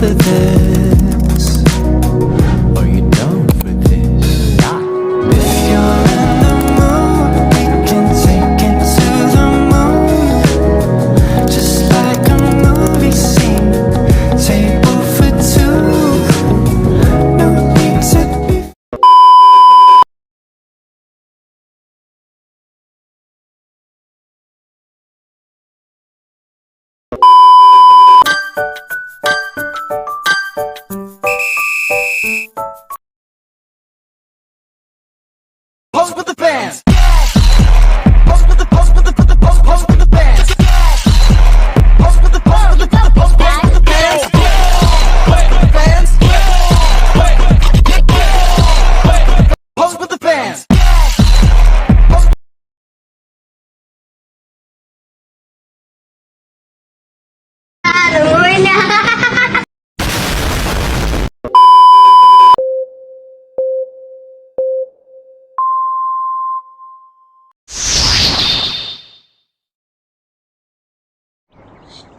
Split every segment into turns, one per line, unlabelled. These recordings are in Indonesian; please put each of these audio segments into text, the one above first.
for this? Are you down for this? If you're in the mood, we can take it to the moon. Just like a movie scene, table for two. No need to be. Pose with the fans. Pose with the pose with the pose with the fans. Pose with the pose with the pose with the fans. Fans. Pose with the fans.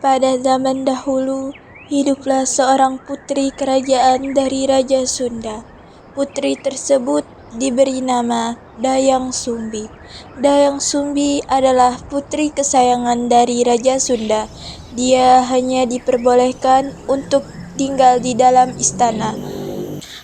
Pada zaman dahulu, hiduplah seorang putri kerajaan dari Raja Sunda. Putri tersebut diberi nama Dayang Sumbi. Dayang Sumbi adalah putri kesayangan dari Raja Sunda. Dia hanya diperbolehkan untuk tinggal di dalam istana.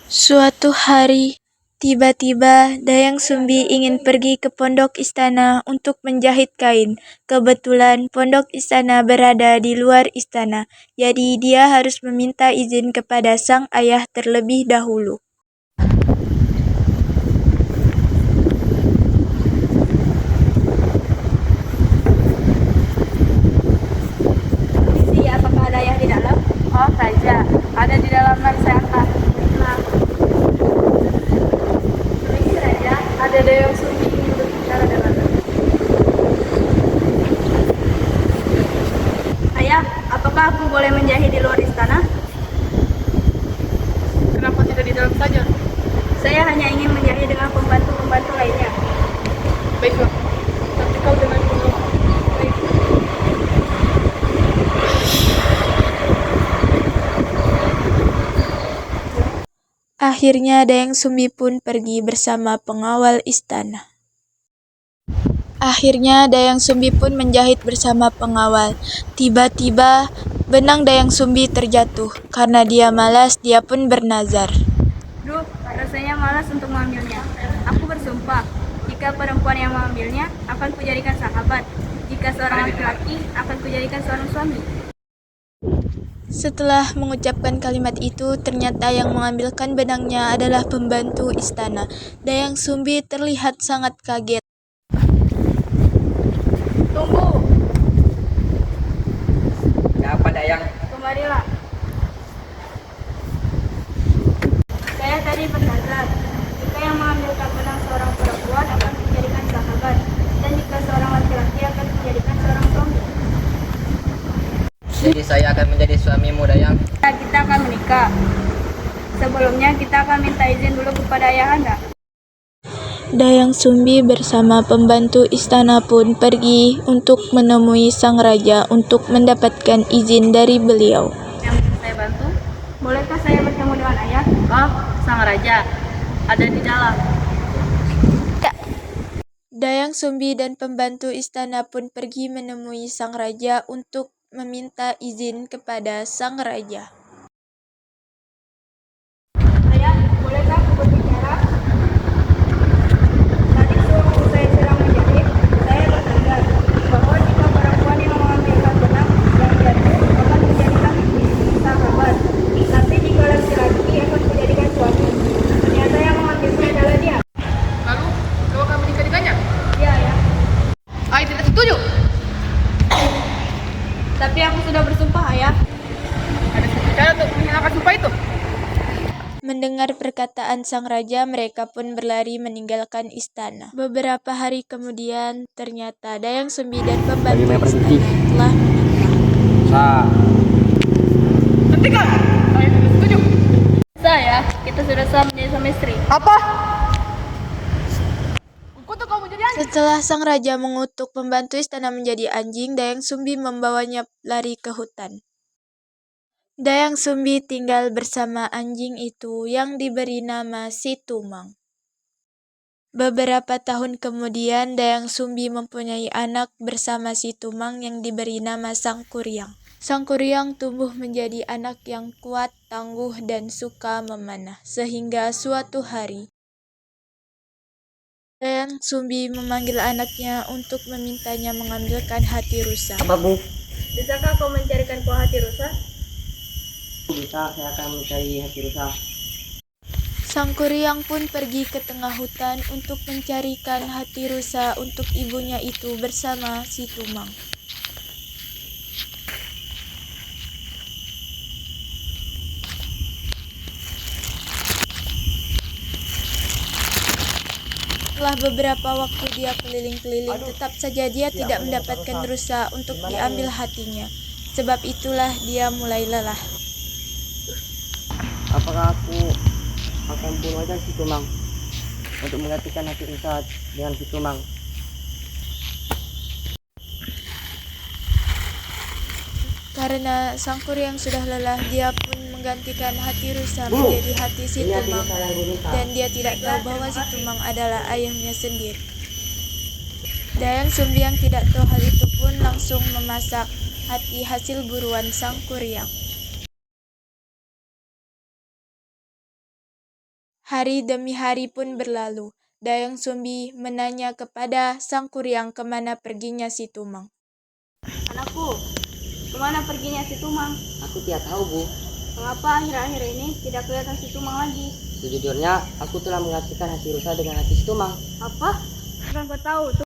Suatu hari, tiba-tiba Dayang Sumbi ingin pergi ke pondok istana untuk menjahit kain. Kebetulan pondok istana berada di luar istana, jadi dia harus meminta izin kepada sang ayah terlebih dahulu.
Permisi, apakah ada ayah di dalam? Oh, Raja, ada di dalam nan saya angkat. Nah, permisi Raja, ada Dayang Sumbi ingin berbicara dengan Anda. Ayah, apakah aku boleh menjahit di luar istana? Kenapa tidak di dalam saja? Saya hanya ingin menjahit dengan pembantu-pembantu lainnya. Baiklah, tapi kau dengan pengawal. Baik.
Akhirnya Dayang Sumbi pun pergi bersama pengawal istana. Akhirnya Dayang Sumbi pun menjahit bersama pengawal. Tiba-tiba benang Dayang Sumbi terjatuh. Karena dia malas, dia pun bernazar.
Duh, rasanya malas untuk mengambilnya. Aku bersumpah, jika perempuan yang mengambilnya, akan kujadikan sahabat. Jika seorang laki-laki, akan kujadikan seorang suami.
Setelah mengucapkan kalimat itu, ternyata yang mengambilkan benangnya adalah pembantu istana. Dayang Sumbi terlihat sangat kaget.
Tunggu,
Siapa Dayang?
kemarilah. Saya tadi bernazar, jika yang mengambilkan benang seorang perempuan akan dijadikan sahabat, dan jika seorang laki-laki akan dijadikan seorang suami.
Jadi saya akan menjadi suamimu Dayang.
Kita akan menikah. Sebelumnya kita akan minta izin dulu kepada ayahanda.
Dayang Sumbi bersama pembantu istana pun pergi untuk menemui sang raja untuk mendapatkan izin dari beliau.
Yang bisa saya bantu? Bolehkah saya bertemu dengan ayah? Oh, sang raja ada di dalam.
Dayang Sumbi dan pembantu istana pun pergi menemui sang raja untuk meminta izin kepada sang raja.
Ayah, bolehkah aku berbicara? Tadi sewaktu saya sedang menjahit, saya bernazar bahwa jika perempuan yang mengambilkan benang yang jatuh akan menjadikan sahabat, tapi jika laki-laki akan menjadikan suami. Ternyata yang mengambilnya adalah dia.
Lalu, kau akan menikah dengannya?
Iya, ya.
Ai tidak setuju.
Tapi aku sudah bersumpah, ayah.
Ada satu cara untuk menghilangkan sumpah itu.
Mendengar perkataan sang raja, mereka pun berlari meninggalkan istana. Beberapa hari kemudian, ternyata Dayang Sumbi dan pembantu istana telah menikah.
Hentikan! Saya tidak setuju.
Saya, kita sudah sah menjadi suami istri.
Apa? Kukutuk kau menjadi anjing.
Setelah sang raja mengutuk pembantu istana menjadi anjing, Dayang Sumbi membawanya lari ke hutan. Dayang Sumbi tinggal bersama anjing itu yang diberi nama si Tumang. Beberapa tahun kemudian, Dayang Sumbi mempunyai anak bersama si Tumang yang diberi nama Sang Kuryang. Sang Kuryang tumbuh menjadi anak yang kuat, tangguh, dan suka memanah. Sehingga suatu hari, Dayang Sumbi memanggil anaknya untuk memintanya mengambilkan hati rusa.
Apa bu?
Bisakah kau mencarikan buah hati rusa?
Bisa, saya akan mencari hati rusa.
Sang Kuryang pun pergi ke tengah hutan untuk mencarikan hati rusa untuk ibunya itu bersama si Tumang. Setelah beberapa waktu dia keliling-keliling, tetap saja dia tidak mendapatkan rusa untuk diambil hatinya. Sebab itulah dia mulai lelah.
Apakah aku akan bunuh aja si Tumang untuk menggantikan hati rusa dengan si Tumang?
Karena Sang Kuryang sudah lelah, dia pun menggantikan hati rusa menjadi hati si Tumang. Dan dia tidak tahu bahwa si Tumang adalah ayahnya sendiri. Dayang Sumbi yang tidak tahu hal itu pun langsung memasak hati hasil buruan Sang Kuryang. Hari demi hari pun berlalu. Dayang Sumbi menanya kepada Sang Kuryang kemana perginya si Tumang.
Anakku, kemana perginya si Tumang?
Aku tidak tahu bu.
Mengapa akhir-akhir ini tidak kelihatan si Tumang lagi?
Sejujurnya aku telah menggantikan hati rusa dengan hati si Tumang.
Apa? Bukan kau tahu